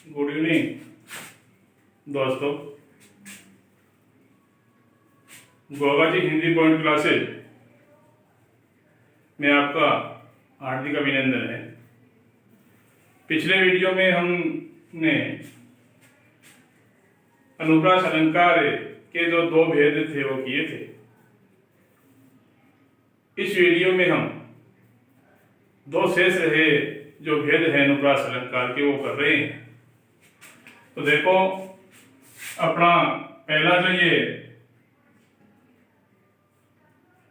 Good evening दोस्तों। Goga ji Hindi point classes में आपका हार्दिक अभिनंदन है। पिछले वीडियो में हमने अनुप्रास अलंकार के जो दो भेद थे वो किए थे। इस वीडियो में हम दो शेष रहे जो भेद है अनुप्रास अलंकार के वो कर रहे हैं। तो देखो, अपना पहला जो ये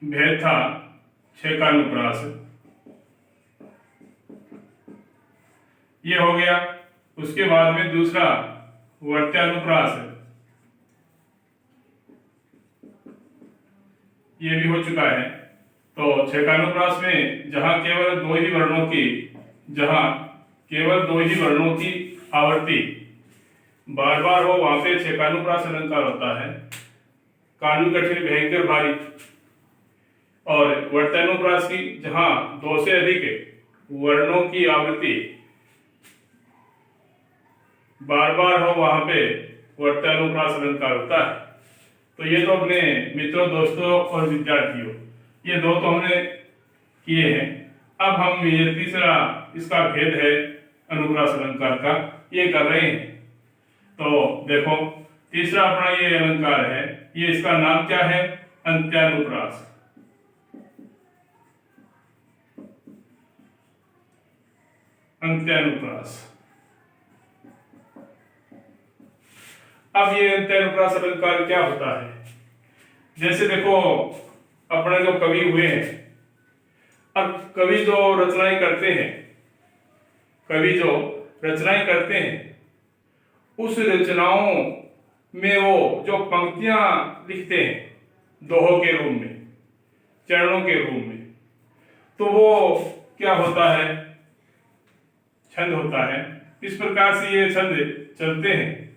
भेद था छह का अनुप्रास, ये हो गया। उसके बाद में दूसरा वर्त्यानुप्रास, ये भी हो चुका है। तो छह का अनुप्रास में जहां केवल दो ही वर्णों की आवृत्ति बार बार हो, वहां पे छह का अनुप्रास अलंकार होता है। कानून कठिन भयंकर भारी। और वर्त्यानुप्रास की जहां दो से अधिक वर्णों की आवृत्ति बार बार हो, वहां पे वर्त्यानुप्रास अलंकार होता है। तो ये तो अपने मित्रों, दोस्तों और विद्यार्थियों, ये दो तो हमने किए हैं। अब हम ये तीसरा इसका भेद है अनुप्रास अलंकार का, ये कर रहे हैं। तो देखो, तीसरा अपना ये अलंकार है, ये इसका नाम क्या है? अंत्यानुप्रास। अंत्यानुप्रास। अब ये अंत्यानुप्रास अलंकार क्या होता है? जैसे देखो, अपने जो कवि हुए हैं, अब कवि जो रचनाएं करते हैं, उस रचनाओं में वो जो पंक्तियां लिखते हैं दोहों के रूप में, चरणों के रूप में, तो वो क्या होता है? छंद होता है। इस प्रकार से ये छंद चलते हैं।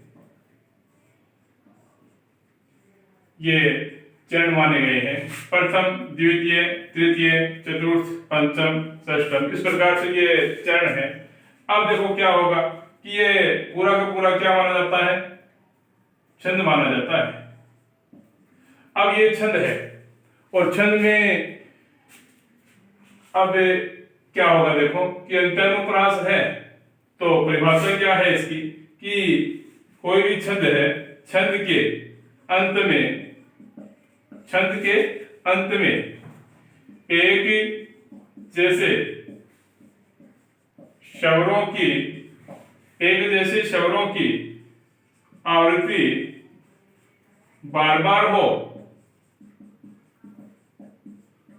ये चरण माने गए हैं, प्रथम, द्वितीय, तृतीय, चतुर्थ, पंचम, षष्ठम, इस प्रकार से ये चरण है। अब देखो क्या होगा कि ये पूरा का पूरा क्या माना जाता है? छंद माना जाता है। अब ये छंद है, और छंद में अब क्या होगा? देखो कि अंत्यानुप्रास है, तो परिभाषा क्या है इसकी कि कोई भी छंद है, छंद के अंत में एक जैसे शब्दों की आवृत्ति बार बार हो,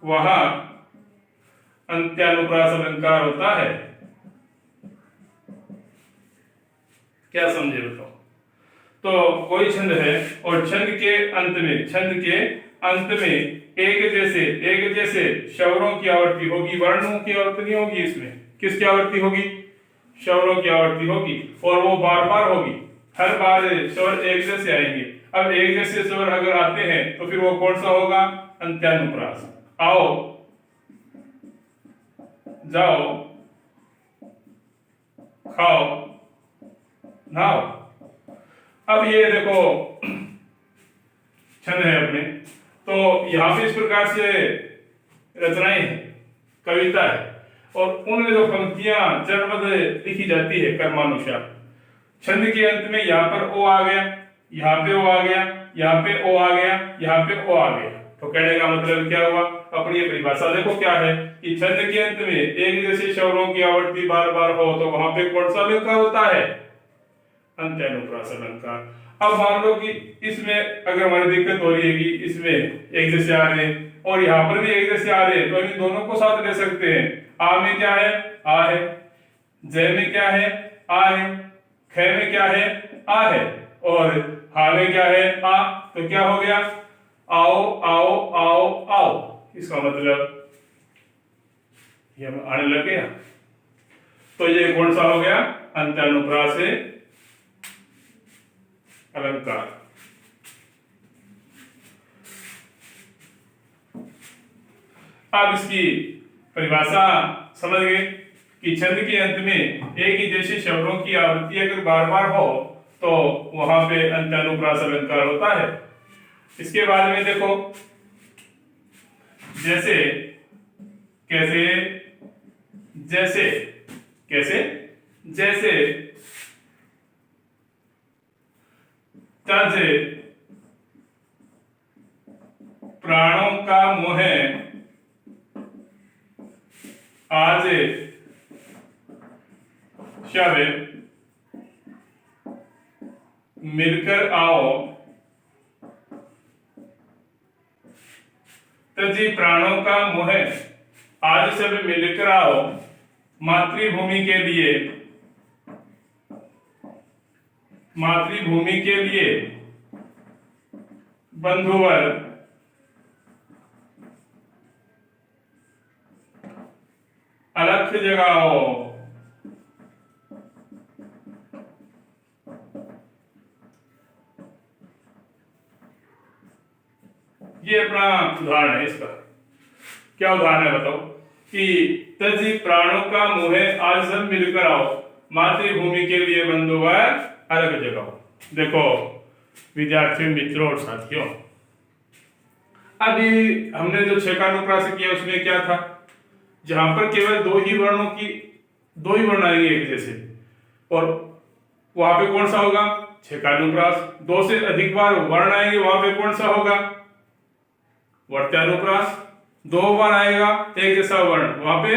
वह अंत्यानुप्रास अलंकार होता है। क्या समझे बताओ? तो कोई छंद है और छंद के अंत में एक जैसे शब्दों की आवृत्ति होगी, वर्णों की आवृत्ति नहीं होगी। इसमें किसकी आवृत्ति होगी? शब्दों की आवृत्ति होगी, और वो बार बार होगी। हर बार स्वर एक जैसे आएंगे। अब एक जैसे स्वर अगर आते हैं तो फिर वो कौन सा होगा? अंत्यानुप्रास। आओ, जाओ, खाओ, नहाओ। अब ये देखो छंद है अपने, तो यहां पे इस प्रकार से रचनाएं हैं, कविता है, और उनमें जो पंक्तियां चरणबद्ध लिखी जाती है कर्मानुसार। छंद के अंत में यहाँ पर ओ आ गया, यहाँ पे ओ आ गया, यहाँ पे ओ आ गया, यहाँ पे ओ आ गया। तो कहने का मतलब क्या हुआ? अपनी ये परिभाषा देखो क्या है कि छंद के अंत में एक जैसे शब्दों की आवृत्ति बार बार हो, तो वहां पे कौन सा अलंकार होता है? अंत्यानुप्रास अलंकार। अब मान लो कि इसमें अगर हमारी दिक्कत हो रही है कि इसमें एक जैसे आ रहे हैं और यहाँ पर भी एक जैसे आ रहे हैं, तो इन दोनों को साथ ले सकते हैं। आ में क्या है? आ है। जय में क्या है? आ है। ख में क्या है? आ है। और हा में क्या है? आ। तो क्या हो गया? आओ, आओ, आओ, आओ। इसका मतलब ये आने लग गया। तो ये कौन सा हो गया? अंत्यानुप्रास अलंकार। अब इसकी परिभाषा समझ गए कि छंद के अंत में एक ही जैसे शब्दों की आवृत्ति अगर बार बार हो तो वहां पे अंत्यानुप्रास अलंकार होता है। इसके बाद में देखो, जैसे कैसे, जैसे कैसे, जैसे तज प्राणों का मोह आज शब मिलकर आओ, तजी प्राणों का मोह आज सब मिलकर आओ, मातृभूमि के लिए, मातृभूमि के लिए बंधुवर अलख जगाओ। ये अपना उदाहरण है इसका। क्या उदाहरण है बताओ? कि तजी प्राणों का मोह आज सब मिलकर आओ, मातृभूमि के लिए बंधुवर अलग जगाओ। देखो विद्यार्थियों, मित्रों और साथियों, अभी हमने जो छह का अनुप्रास किया उसमें क्या था? जहां पर केवल दो ही वर्ण आएंगे एक जैसे, और वहां पे कौन सा होगा? छह का अनुप्रास। दो से अधिक बार वर्ण आएंगे, वहां पे कौन सा होगा? वर्त्यानुप्रास। दो बार आएगा एक जैसा वर्ण, वहां पे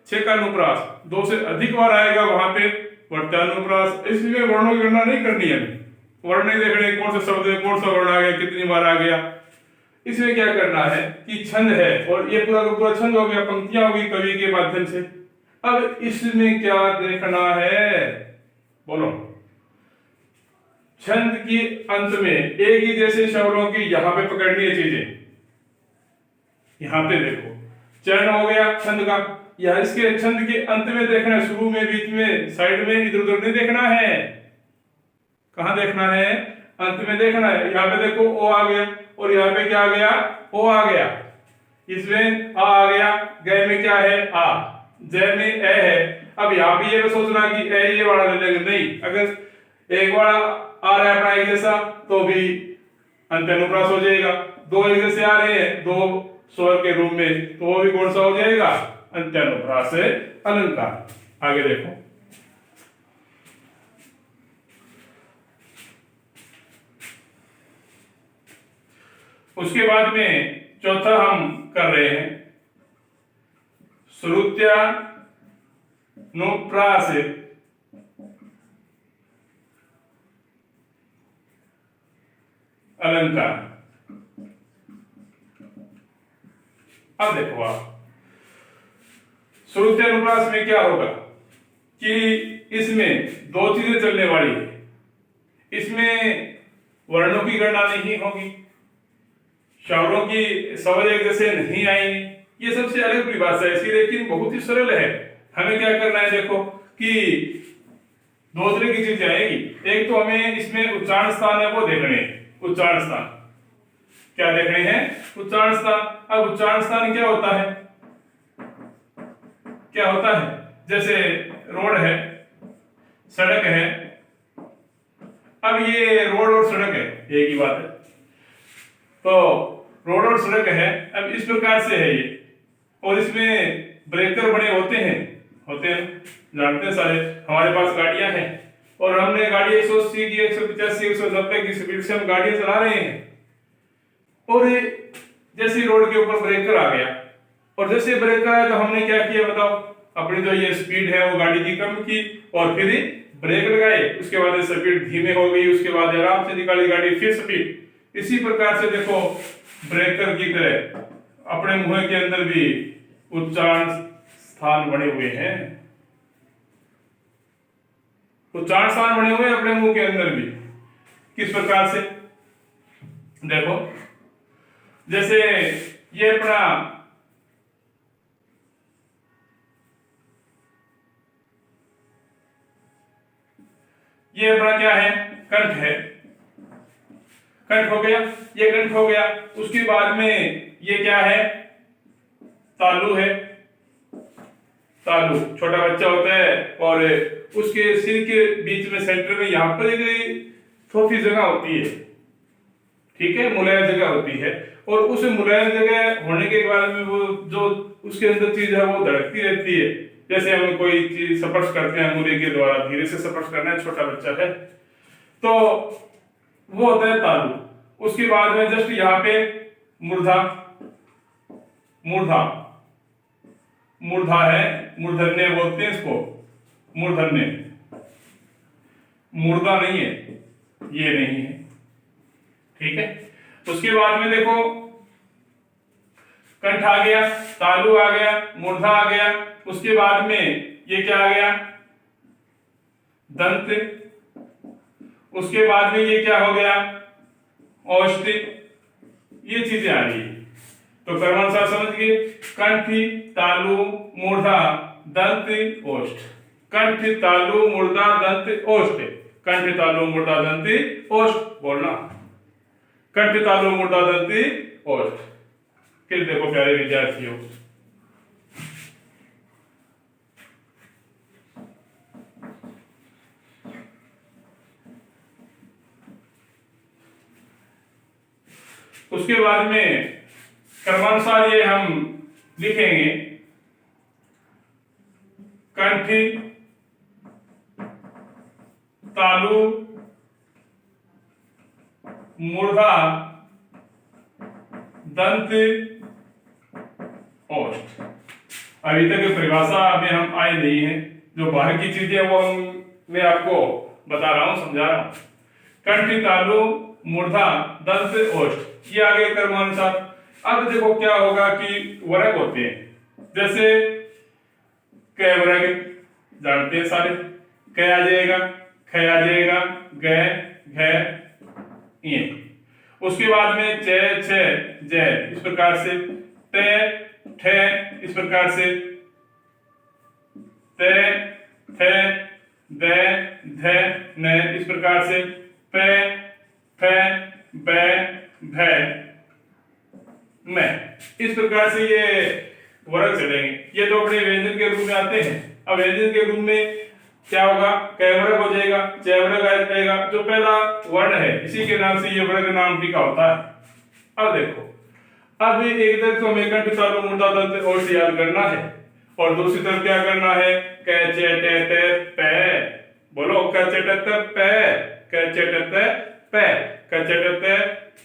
छह का अनुप्रास। दो से अधिक बार आएगा वहां पे वर्त्यानुप्रास। इसलिए वर्णों की गणना नहीं करनी है, वर्ण नहीं देखने कौन सा शब्द है, कौन सा वर्ण आ गया, कितनी बार आ गया। इसमें क्या करना है कि छंद है, और ये पूरा का पूरा छंद हो गया, पंक्तियां होगी कवि के माध्यम से। अब इसमें क्या देखना है? बोलो। छंद के अंत में एक ही जैसे शब्दों की यहां पे पकड़नी है चीजें। यहां पे देखो, चरण हो गया छंद का, या इसके छंद के अंत में देखना है, शुरू में, बीच में, साइड में, इधर उधर नहीं देखना है। कहां देखना है? अंत में देखना है। यहाँ पे देखो ओ आ गया, और यहाँ पे क्या आ गया? ओ आ गया। इसमें आ गया, गए में क्या है? आ, जय में ए है। अब यहाँ पे ये सोचना कि ए ये वाला ले लेंगे, नहीं। अगर एक वाला आ रहा है अपना एक जैसा तो भी अंत्यानुप्रास हो जाएगा। दो एक जैसे आ रहे हैं दो स्वर के रूप में, तो वो भी कौन सा हो जाएगा? अंत्यानुप्रास से अलंकार। आगे देखो, उसके बाद में चौथा हम कर रहे हैं श्रुत्यानुप्रास अलंकार। अब देखो आप, श्रुत्यानुप्रास में क्या होगा कि इसमें दो चीजें चलने वाली है। इसमें वर्णों की गणना नहीं होगी, शब्दों की स्वर एक जैसे नहीं आएंगी। ये सबसे अलग परिभाषा है इसकी, लेकिन बहुत ही सरल है। हमें क्या करना है? देखो कि दो तरह की चीजें आएगी। एक तो हमें इसमें उच्चारण स्थान है वो देखने हैं। उच्चारण स्थान क्या देखने हैं? उच्चारण स्थान। अब उच्चारण स्थान क्या होता है? क्या होता है? जैसे रोड है, सड़क है। अब ये रोड और सड़क है, एक ही बात है। तो रोड और सड़क है, अब इस प्रकार से है ये, और इसमें ब्रेकर बने होते हैं, जानते हैं सारे। हमारे पास गाड़ियां हैं और हमने गाड़ी 180 की, 185, 190 की स्पीड से हम गाड़ियां चला रहे हैं, और जैसे रोड के ऊपर ब्रेकर आ गया, और जैसे ब्रेकर आया तो हमने क्या किया बताओ? अपनी जो ये स्पीड है वो गाड़ी की कम की, और फिर ब्रेक लगाए। उसके बाद स्पीड धीमे हो गई, उसके बाद आराम से निकाली गाड़ी, फिर स्पीड। इसी प्रकार से देखो ब्रेकर की तरह अपने मुंह के अंदर भी उच्चारण स्थान बने हुए हैं। उच्चारण स्थान बने हुए हैं अपने मुंह के अंदर भी। किस प्रकार से? देखो, जैसे ये अपना क्या है? कंठ है। कंठ हो गया, ये कंठ हो गया। उसके बाद में ये क्या है? तालु है। तालु छोटा बच्चा होता है और उसके सिर के बीच में सेंटर में यहाँ पर एक छोटी जगह होती है, ठीक है, मुलायम जगह होती है। और उस मुलायम जगह होने के बाद में वो जो उसके अंदर चीज है वो धड़कती रहती है। जैसे हम कोई चीज स्पर्श करते हैं अंगुली के द्वारा, धीरे से स्पर्श करना है, छोटा बच्चा है तो वो होता है तालु। उसके बाद में जस्ट यहाँ पे मूर्धा, मूर्धा मूर्धा है, मूर्धन्य बोलते हैं इसको, मूर्धन्य, मूर्धा नहीं है, ये नहीं है, ठीक है। उसके बाद में देखो कंठ आ गया, तालु आ गया, मूर्धा आ गया, उसके बाद में ये क्या आ गया, दंत, उसके बाद में ये क्या हो गया, औष्ठ, ये चीजें आ रही है। तो कर्मानुसार समझ गए, कंठी, तालु, मूर्धा, दंत, ओष्ठ, कंठ, तालु, मूर्धा, दंत, ओष्ठ, कंठ, तालु, मूर्धा, दंत, ओष्ठ बोलना, कंठ, तालु, मूर्धा, दंत, ओष्ठ। फिर देखो प्यारे विद्यार्थियों, उसके बाद में क्रमानुसार ये हम लिखेंगे, कंठी, तालु, मूर्धा, दंत, ओष्ठ। अभी तक परिभाषा में हम आए नहीं है, जो बाहर की चीजें वो मैं आपको बता रहा हूं, समझा रहा हूं। कंठी, तालु, मूर्धा, दंत, ओष्ठ, ये आगे कर्मानुसार। अब देखो क्या होगा कि वर्ग होते हैं, जैसे क वर्ग जानते हैं सारे, क आ जाएगा, ख आ जाएगा, ग, घ, ये। उसके बाद में च, छ, ज इस प्रकार से, ट, ठ इस प्रकार से, त, थ, द, ध, न इस प्रकार से, प, फ, ब, भ, मैं, इस प्रकार से ये वर्ग चलेंगे। ये तो अपने व्यंजन के रूप में आते हैं। अब व्यंजन के रूप में क्या होगा, क वर्ग हो जाएगा, च वर्ग आ जाएगा, जो पहला वर्ण है इसी के नाम से ये वर्ग नाम टीका होता है। अब देखो, अब एक तरफ तो हमें कंठ, तालु, मूर्धा, दंत, ओष्ठ याद करना है और दूसरी तरफ क्या करना है, क, च, ट, त, प, बोलो, क, च, ट, त, प, क, च, ट, त, प, क, च, ट, त,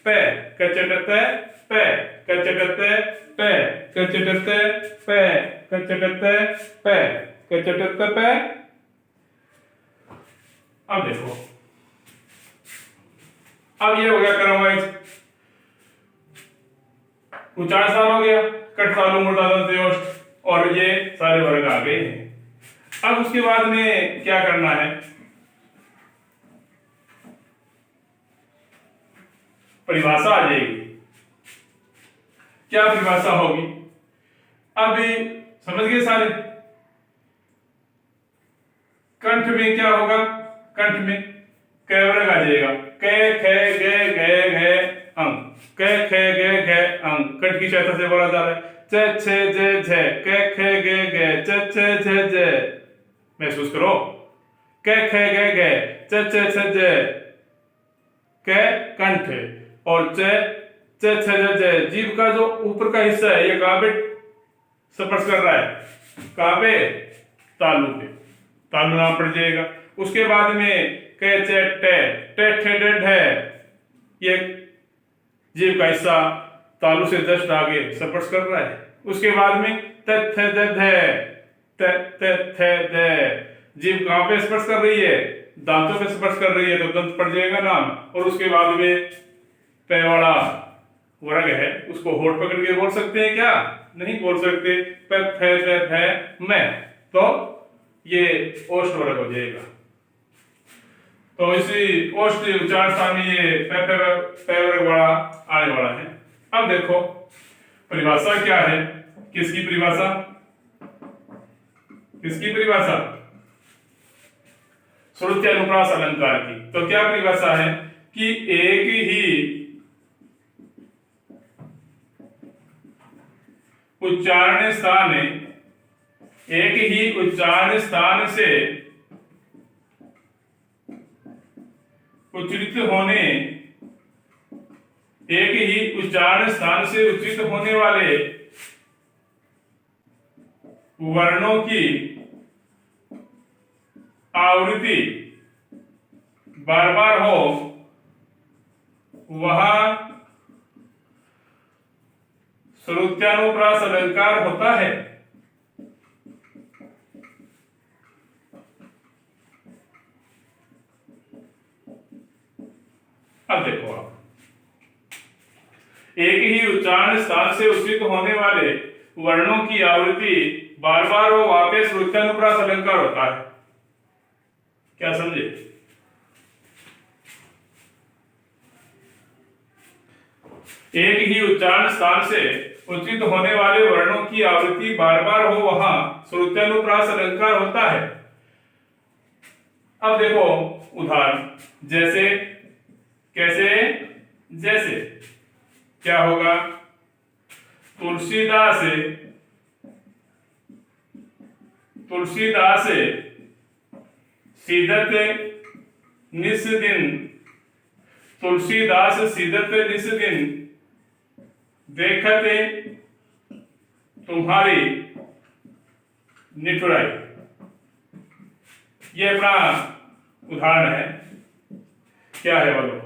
प, क, च, ट, त, प, क, च, ट, त, प, क, च, ट, त, प, क, च, ट, त, प, क, च, ट, त, प। अब देखो, अब ये हो गया क्रमवाइज उच्चारण सार हो गया, कंठ, तालु, मूर्धा, दंत, ओष्ठ, और ये सारे वर्ग आ गए हैं। अब उसके बाद में क्या करना है, परिभाषा आ जाएगी। क्या परिभाषा होगी, अब समझ गए सारे। कंठ में क्या होगा, कंठ में क वर्ग आ जाएगा, क, ख, ग, घ, अंग, क, ख, ग, घ, अंग, कंठ की सहायता से बोला जा रहा है। च, छ, ज, झ, क, ख, ग, घ, च, छ, झ, झ, महसूस करो, क, ख, ग, घ, च, छ, छ, झ, क कंठ, और च, छ, छ, झ, जीभ का जो ऊपर का हिस्सा है ये कहां पे स्पर्श कर रहा है, कहां पे, तालु पे, तालु नाम पड़ जाएगा। उसके बाद में क, च, ट, ठ, ड, ढ, ये जीभ का हिस्सा तालु से जस्ट आगे स्पर्श कर रहा है। उसके बाद में त, थ, द, ध, त, थ, द, जीभ कहां पे स्पर्श कर रही है, दांतों पे स्पर्श कर रही है, तो दंत पड़ जाएगा नाम। और उसके बाद में प वाला वर्ग है, उसको होठ पकड़ के बोल सकते हैं क्या, नहीं बोल सकते, प, फ, फ, मैं, तो ये ओष्ठ वर्ग हो जाएगा। तो इसी ओष्ठ उच्चारण स्थान में ये प वर्ग वाला आने वाला है। अब देखो परिभाषा क्या है, किसकी परिभाषा, किसकी परिभाषा, श्रुति अनुप्रास अलंकार की। तो क्या परिभाषा है कि एक ही उच्चारण स्थान एक ही उच्चारण स्थान से उच्चारित होने एक ही उच्चारण स्थान से उच्चारित होने वाले वर्णों की आवृत्ति बार बार हो वह श्रुत्यानुप्रास अलंकार होता है। अब देखो आप, एक ही उच्चारण स्थान से उच्चारित होने वाले वर्णों की आवृत्ति बार बार हो वहां पे श्रुत्यानुप्रास अलंकार होता है। क्या समझे? एक ही उच्चारण स्थान से उच्चारित होने वाले वर्णों की आवृत्ति बार बार हो वहां श्रुत्यानुप्रास अलंकार होता है। अब देखो उदाहरण, जैसे, कैसे, जैसे क्या होगा? तुलसीदास सीदत निस दिन, तुलसीदास सीदत निस दिन देखते तुम्हारी निठुराई। ये अपना उदाहरण है। क्या है बोलो?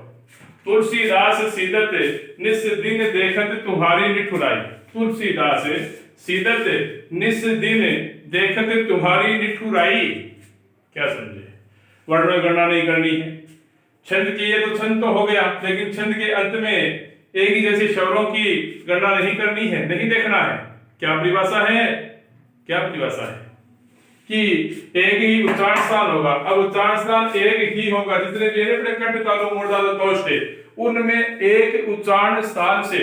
तुलसीदास सीदत निस दिन देखत तुम्हारी निठुराई। तुलसीदास सीदत निस दिन देखत तुम्हारी निठुराई। क्या समझे? वर्ण में गणना नहीं करनी है। छंद की ये तो छंद तो हो गया, लेकिन छंद के अंत में एक ही जैसे शब्दों की गणना नहीं करनी है, नहीं देखना है। क्या परिभाषा है? क्या परिभाषा है कि एक ही उच्चारण स्थान होगा। अब उच्चारण स्थान एक ही होगा, जितने भी अपने कंठ तालु मूर्धातु तोष्टे, उनमें एक उच्चारण स्थान से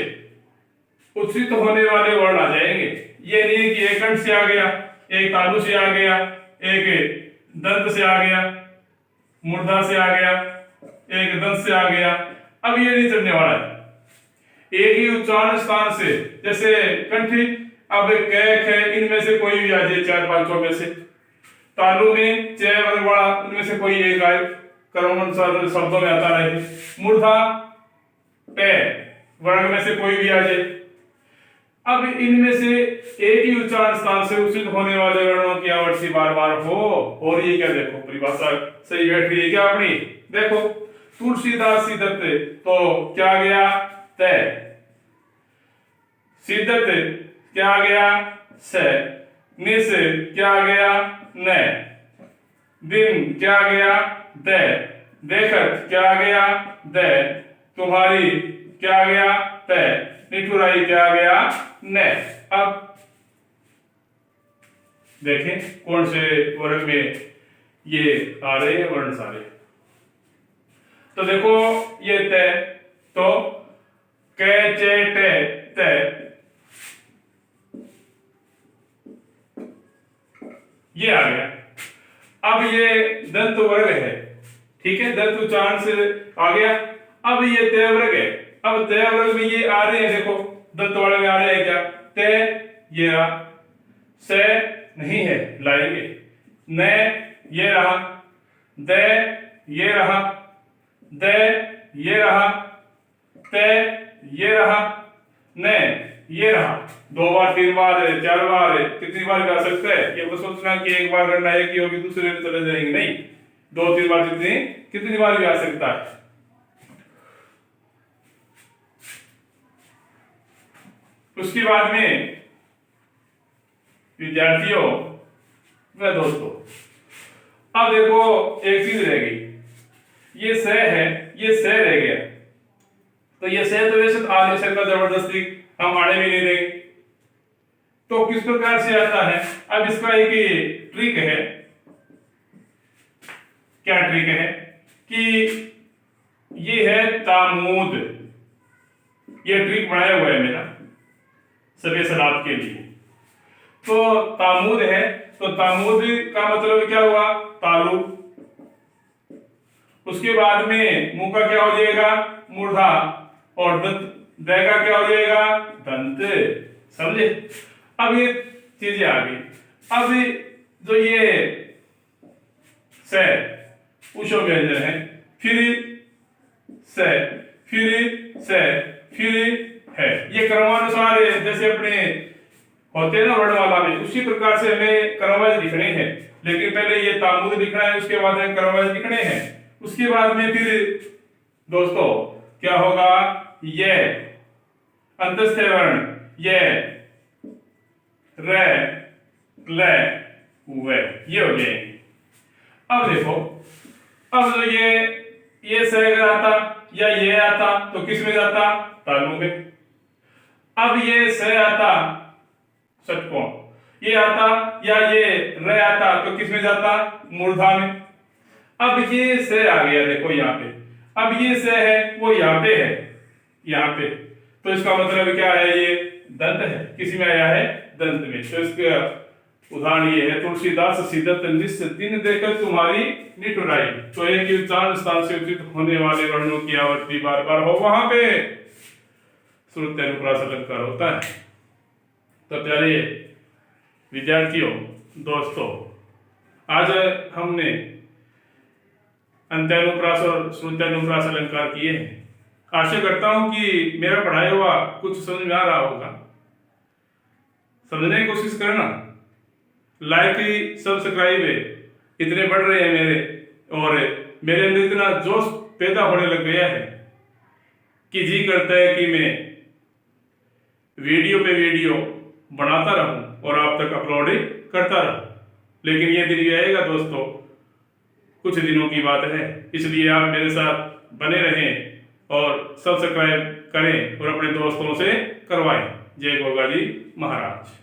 उच्चारित होने वाले वर्ण आ जाएंगे। ये नहीं कि एक कंठ से आ गया, एक तालु से आ गया, एक दंत से आ गया, मूर्धा से आ गया, एक दंत से आ गया। अब ये नहीं चलने वाला है। एक ही उच्चारण स्थान से, जैसे कंठी, अब क ख इनमें से कोई भी आ जाए, चार पांचों में से। तालु में च वर्ग वाला, इनमें से कोई एक आए, क्रमानुसार शब्दों में आता रहे। मूर्धा पे वर्ग में से कोई भी आ जाए। अब इनमें से एक ही उच्चारण स्थान से उच्चारित होने वाले वर्णों की आवृत्ति बार बार हो, और ये क्या देखो परिभाषा सही बैठ रही है क्या अपनी? देखो तुलसीदास सीदत, तो क्या आ गया? तय। सीदत क्या आ गया? से। निस क्या आ गया? न। दिन क्या आ गया? दे। देखत क्या आ गया? दे। तुम्हारी क्या आ गया? तय। निठुराई क्या आ गया? न। अब देखें कौन से वर्ग में ये आ रहे हैं वर्ण सारे। तो देखो ये तय, तो क चे टे तय, ये आ गया। अब ये दंत वर्ग है, ठीक है, दंत उच्चारण से आ गया। अब ये तय वर्ग है। अब तय वर्ग में ये आ रहे हैं, देखो दंत वाले में आ रहे हैं क्या? तय ये रहा, से नहीं है लाएंगे, न ये रहा, दे ये रहा, दे ये रहा, तय ये रहा, न ये रहा। दो बार, तीन बार, चार बार, कितनी बार गा सकते हैं? ये बस सोचना कि एक बार गणना एक ही होगी, दूसरे में चले जाएंगे, नहीं, दो तीन बार, कितनी बार गा सकता है। उसके बाद में विद्यार्थियों व दोस्तों, अब देखो एक चीज रह गई, ये स है, ये स रह गया। तो ये स तो वैसे आ नहीं सकता जबरदस्ती, हम आने भी नहीं देंगे। तो किस प्रकार से आता है? अब इसका एक ट्रिक है। क्या ट्रिक है? कि ये है तामूद, ये ट्रिक बनाया हुआ है मेरा सभी सलाब के लिए। तो तामूद है, तो तामूद का मतलब क्या हुआ? तालु। उसके बाद में मुंह का क्या हो जाएगा? मूर्धा, और दंत, द का क्या हो जाएगा? दंत। समझे? अब ये चीजें आ गई। अब जो ये से उषो व्यंजन है, फिर से, फिर से, फिर है, ये क्रमानुसार जैसे अपने होते हैं ना वर्णमाला में, उसी प्रकार से हमें क्रमवाइज लिखने हैं। लेकिन पहले ये तामुद लिखना है, उसके बाद में क्रमवाइज लिखने हैं। उसके बाद में फिर दोस्तों क्या होगा, ये अंतस्थ वर्ण, ये रे, ले, वे, ये हो जाएंगे। अब देखो, अब जो ये से अगर आता या ये आता तो किस में जाता, तालु में। अब ये से आता षटकोण, ये आता या ये रे आता तो किस में जाता, मूर्धा में। अब ये से आ गया, देखो यहाँ पे, अब ये से है वो यहाँ पे है, यहाँ पे, तो इसका मतलब क्या है, ये दंत है, किसी में आया है, दंत में। तो इसका उदाहरण ये है, तुलसीदास सिद्धत निस दिन देकर तुम्हारी निठुराई, तो एक ही उच्चारण स्थान से उचित होने वाले वर्णों की आवृत्ति बार बार हो, वहां पे श्रुत्यनुप्रास अलंकार होता है। तो प्यारे विद्यार्थियों, दोस्तों, आज हमने अंत्यानुप्रास और श्रुत्यनुप्रास अलंकार किए हैं। आशा करता हूं कि मेरा पढ़ाया हुआ कुछ समझ में आ रहा होगा। समझने की कोशिश करना, लाइक सब्सक्राइब इतने बढ़ रहे हैं मेरे, और मेरे अंदर इतना जोश पैदा होने लग गया है कि जी करता है कि मैं वीडियो पे वीडियो बनाता रहूं और आप तक अपलोड करता रहूं। लेकिन ये दिन भी आएगा दोस्तों, कुछ दिनों की बात है, इसलिए आप मेरे साथ बने रहें और सब्सक्राइब करें और अपने दोस्तों से करवाएं। जय गोगा जी महाराज।